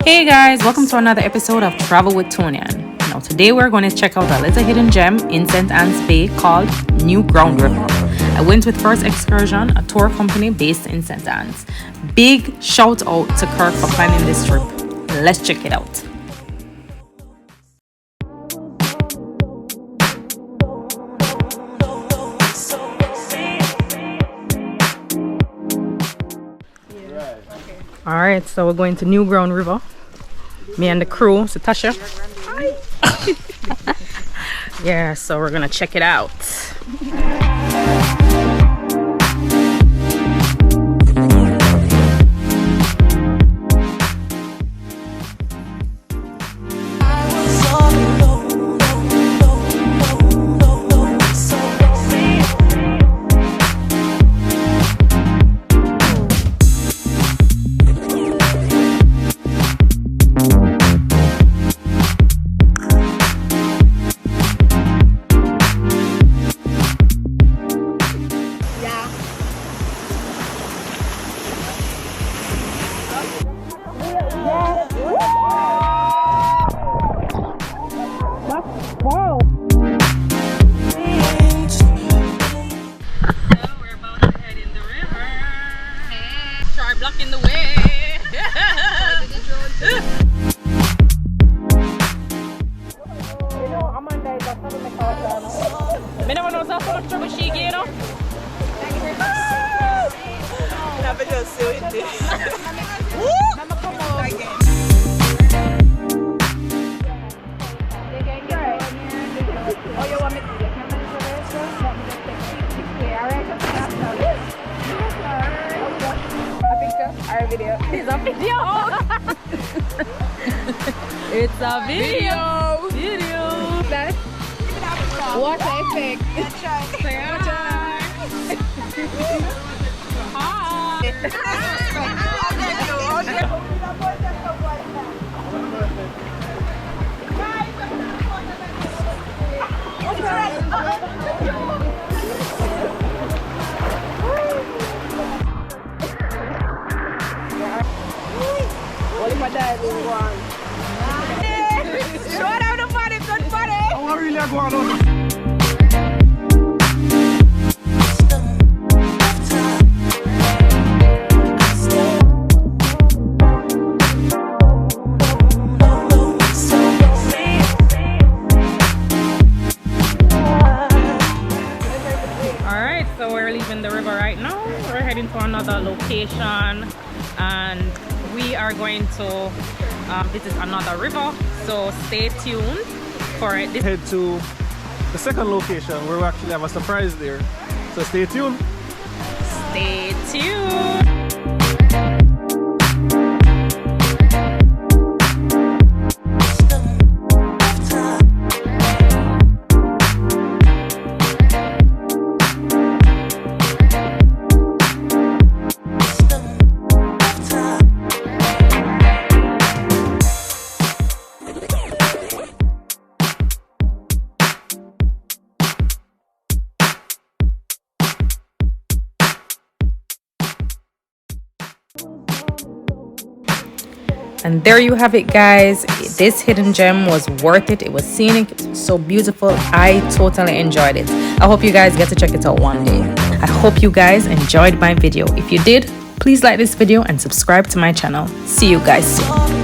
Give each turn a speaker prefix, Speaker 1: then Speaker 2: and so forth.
Speaker 1: Hey guys, welcome to another episode of Travel with Toniann. Now today we're going to check out a little hidden gem in St. Anne's Bay called New Ground River. I went with First Excursion, a tour company based in St. Anne's. Big shout out to Kirk for planning this trip. Let's check it out. Alright, so we're going to New Ground River. Me and the crew, so Tasha. Hi. Yeah, so we're gonna check it out. Blocking the way. You know, Amanda is a troublemaker. I never know how much trouble she get, you know. Never just see it. Never come out again. Oh, you want me to take our video. It's a video. It's a video. Video. What effect? Alright, so we're leaving the river right now. We're heading to another location and we are going to visit another river, so stay tuned for it.
Speaker 2: Head to the second location where we actually have a surprise there, so stay tuned.
Speaker 1: Stay tuned. And there you have it, guys. This hidden gem was worth it. It was scenic, it was so beautiful. I totally enjoyed it. I hope you guys get to check it out one day. I hope you guys enjoyed my video. If you did, please like this video and subscribe to my channel. See you guys soon.